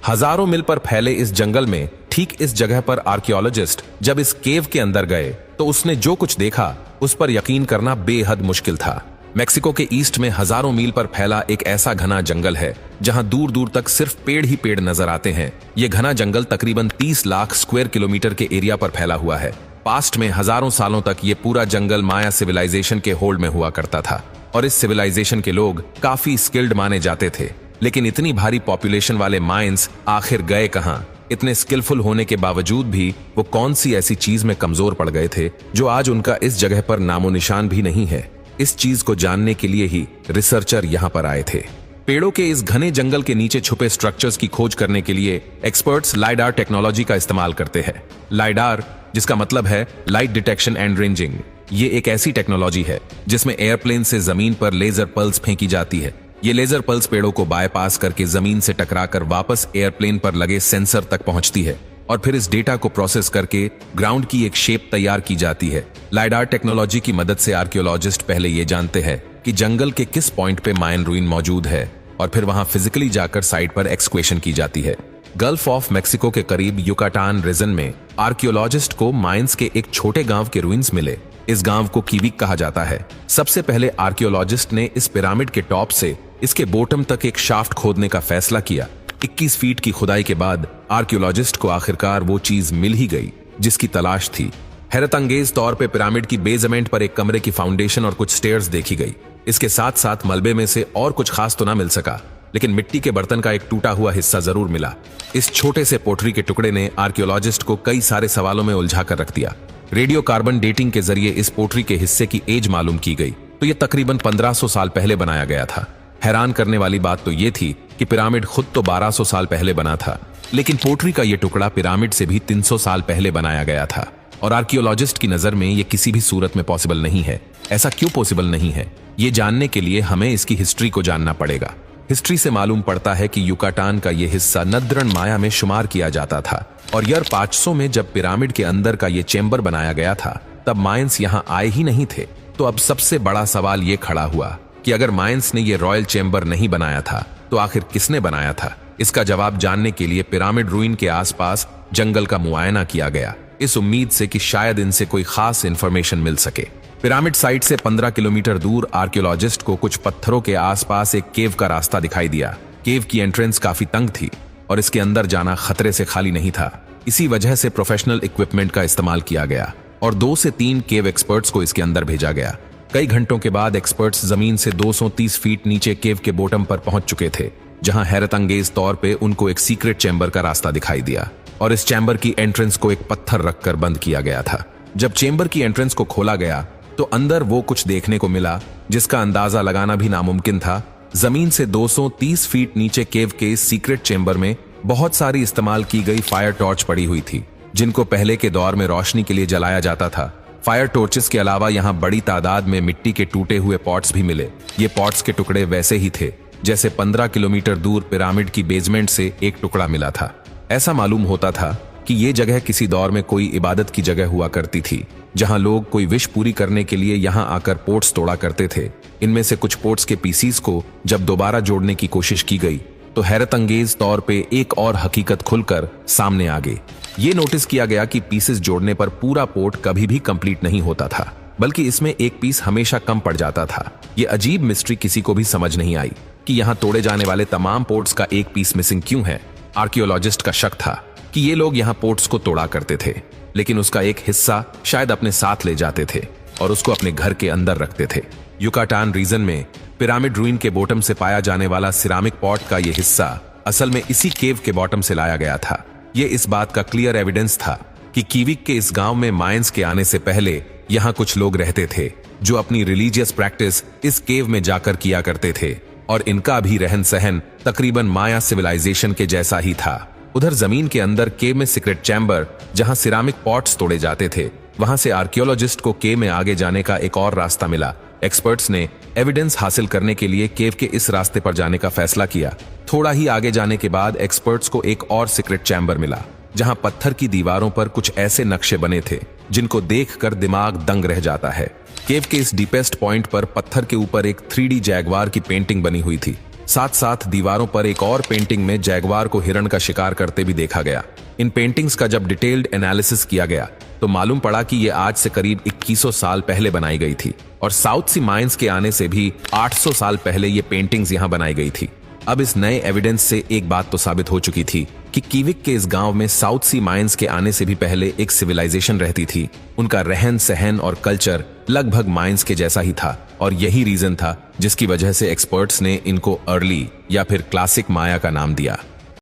हजारों मील पर फैले इस जंगल में ठीक इस जगह पर आर्कियोलॉजिस्ट जब इस केव के अंदर गए तो उसने जो कुछ देखा उस पर यकीन करना बेहद मुश्किल था। मेक्सिको के ईस्ट में हजारों मील पर फैला एक ऐसा घना जंगल है जहां दूर दूर तक सिर्फ पेड़ ही पेड़ नजर आते हैं। ये घना जंगल तकरीबन 30 लाख स्क्वायर किलोमीटर के एरिया पर फैला हुआ है। पास्ट में हजारों सालों तक ये पूरा जंगल माया सिविलाइजेशन के होल्ड में हुआ करता था और इस सिविलाइजेशन के लोग काफी स्किल्ड माने जाते थे। लेकिन इतनी भारी पॉपुलेशन वाले माइंस आखिर गए कहां? इतने स्किलफुल होने के बावजूद भी वो कौन सी ऐसी चीज में कमजोर पड़ गए थे जो आज उनका इस जगह पर नामो निशान भी नहीं है? इस चीज को जानने के लिए ही रिसर्चर यहाँ पर आए थे। पेड़ों के इस घने जंगल के नीचे छुपे स्ट्रक्चर्स की खोज करने के लिए एक्सपर्ट्स लाइडार टेक्नोलॉजी का इस्तेमाल करते हैं। लाइडार जिसका मतलब है लाइट डिटेक्शन एंड रेंजिंग, ये एक ऐसी टेक्नोलॉजी है जिसमें एयरप्लेन से जमीन पर लेजर पल्स फेंकी जाती है। ये लेजर पल्स पेड़ों को बायपास करके जमीन से टकराकर वापस एयरप्लेन पर लगे सेंसर तक पहुंचती है और फिर इस डेटा को प्रोसेस करके ग्राउंड की एक शेप तैयार की जाती है। लाइडार टेक्नोलॉजी की मदद से आर्कियोलॉजिस्ट पहले ये जानते हैं कि जंगल के किस पॉइंट पे मायन रूइन मौजूद है और फिर वहां फिजिकली जाकर साइट पर एक्सक्वेशन की जाती है। गल्फ ऑफ मेक्सिको के करीब युकाटान रीजन में आर्कियोलॉजिस्ट को माइंस के एक छोटे गांव के रूइंस मिले। इस गांव को कीविक कहा जाता है। सबसे पहले आर्कियोलॉजिस्ट ने इस पिरामिड के टॉप से इसके बॉटम तक एक शाफ्ट खोदने का फैसला किया। 21 फीट की खुदाई के बाद आर्कियोलॉजिस्ट को आखिरकार वो चीज मिल ही गई जिसकी तलाश थी। हैरत अंगेज तौर पे पिरामिड की बेसमेंट पर एक कमरे की फाउंडेशन और कुछ स्टेयर्स देखी गई। इसके साथ साथ मलबे में से और कुछ खास तो ना मिल सका, लेकिन मिट्टी के बर्तन का एक टूटा हुआ हिस्सा जरूर मिला। इस छोटे से पोटरी के टुकड़े ने आर्कियोलॉजिस्ट को कई सारे सवालों में उलझा कर रख दिया। रेडियो कार्बन डेटिंग के जरिए इस पोटरी के हिस्से की एज मालूम की गई तो यह तकरीबन 1500 साल पहले बनाया गया था। हैरान करने वाली बात तो यह थी कि पिरामिड खुद तो 1200 साल पहले बना था, लेकिन पोटरी का यह टुकड़ा पिरामिड से भी 300 साल पहले बनाया गया था। और आर्कियोलॉजिस्ट की नजर में यह किसी भी सूरत में पॉसिबल नहीं है। ऐसा क्यों पॉसिबल नहीं है, ये जानने के लिए हमें इसकी हिस्ट्री को जानना पड़ेगा। हिस्ट्री से मालूम पड़ता है कि युकाटान का यह हिस्सा नद्रण माया में शुमार किया जाता था और ईयर 500 में जब पिरामिड के अंदर का यह चेंबर बनाया गया था तब मायंस यहां आए ही नहीं थे। तो अब सबसे बड़ा सवाल यह खड़ा हुआ कि अगर मायंस ने यह रॉयल चेंबर नहीं बनाया था तो आखिर किसने बनाया था? इसका जवाब जानने के लिए पिरामिड रूइन के आसपास जंगल का मुआयना किया गया, इस उम्मीद से कि शायद इनसे कोई खास इंफॉर्मेशन मिल सके। पिरामिड साइट से 15 किलोमीटर दूर आर्कियोलॉजिस्ट को कुछ पत्थरों के आसपास एक केव का रास्ता दिखाई दिया। केव की एंट्रेंस काफी तंग थी और इसके अंदर जाना खतरे से खाली नहीं था। इसी वजह से प्रोफेशनल इक्विपमेंट का इस्तेमाल किया गया और 2 से 3 केव एक्सपर्ट्स को इसके अंदर भेजा गया। कई घंटों के बाद एक्सपर्ट्स जमीन से 230 फीट नीचे केव के बॉटम पर पहुंच चुके थे, जहां हैरत अंगेज तौर पे उनको एक सीक्रेट चैम्बर का रास्ता दिखाई दिया और इस चैम्बर की एंट्रेंस को एक पत्थर रखकर बंद किया गया था। जब चैम्बर की एंट्रेंस को खोला गया तो अंदर वो कुछ देखने को मिला जिसका अंदाजा लगाना भी नामुमकिन था। जमीन से 230 फीट नीचे केव के इस सीक्रेट चैम्बर में बहुत सारी इस्तेमाल की गई फायर टॉर्च पड़ी हुई थी, जिनको पहले के दौर में रोशनी के लिए जलाया जाता था। फायर टॉर्चेस के अलावा यहाँ बड़ी तादाद में मिट्टी के टूटे हुए पॉट्स भी मिले। ये पॉट्स के टुकड़े वैसे ही थे जैसे 15 किलोमीटर दूर पिरामिड की बेसमेंट से एक टुकड़ा मिला था। ऐसा मालूम होता था कि ये जगह किसी दौर में कोई इबादत की जगह हुआ करती थी, जहां लोग कोई विश पूरी करने के लिए यहां आकर पोट्स तोड़ा करते थे। इनमें से कुछ पोट्स के पीसीस को जब दोबारा जोड़ने की कोशिश की गई तो हैरत अंगेज तौर पे एक और हकीकत खुलकर सामने आ गई। ये नोटिस किया गया कि पीसेस जोड़ने पर पूरा पोर्ट कभी भी कंप्लीट नहीं होता था, बल्कि इसमें एक पीस हमेशा कम पड़ जाता था। ये अजीब मिस्ट्री किसी को भी समझ नहीं आई कि यहाँ तोड़े जाने वाले तमाम पोर्ट्स का एक पीस मिसिंग क्यों है। आर्कियोलॉजिस्ट का शक था कि ये लोग यहाँ पोर्ट्स को तोड़ा करते थे, लेकिन उसका एक हिस्सा शायद अपने साथ ले जाते थे और उसको अपने घर के अंदर रखते थे। युकाटान रीजन में पिरामिड रूइन के बॉटम से पाया जाने वाला सिरामिक पॉट का यह हिस्सा असल में इसी केव के बॉटम से लाया गया था। ये इस बात का क्लियर एविडेंस था कि कीविक के इस गांव में मायंस के आने से पहले यहाँ कुछ लोग रहते थे जो अपनी रिलीजियस प्रैक्टिस इस केव में जाकर किया करते थे और इनका भी रहन सहन तकरीबन माया सिविलाइजेशन के जैसा ही था। उधर जमीन के अंदर केव में सीक्रेट चैम्बर जहां सिरामिक पॉट्स तोड़े जाते थे, वहां से आर्कियोलॉजिस्ट को केव में आगे जाने का एक और रास्ता मिला। एक्सपर्ट्स ने एविडेंस हासिल करने के लिए केव के इस रास्ते पर जाने का फैसला किया। थोड़ा ही आगे जाने के बाद एक्सपर्ट्स को एक और सीक्रेट चैम्बर मिला जहां पत्थर की दीवारों पर कुछ ऐसे नक्शे बने थे जिनको देखकर दिमाग दंग रह जाता है। केव के इस डीपेस्ट पॉइंट पर पत्थर के ऊपर एक 3D जैगवार की पेंटिंग बनी हुई थी। साथ साथ दीवारों पर एक और पेंटिंग में जैगवार को हिरण का शिकार करते भी देखा गया। इन पेंटिंग्स का जब डिटेल्ड एनालिसिस किया गया तो मालूम पड़ा कि ये आज से करीब 2100 साल पहले बनाई गई थी और साउथ सी माइंस के आने से भी 800 साल पहले ये पेंटिंग्स यहाँ बनाई गई थी। अब इस नए एविडेंस से एक बात तो साबित हो चुकी थी कि कीविक के इस गांव में साउथ सी माइंस के आने से भी पहले एक सिविलाइजेशन रहती थी। उनका रहन सहन और कल्चर लगभग माइंस के जैसा ही था और यही रीजन था जिसकी वजह से एक्सपर्ट्स ने इनको अर्ली या फिर क्लासिक माया का नाम दिया।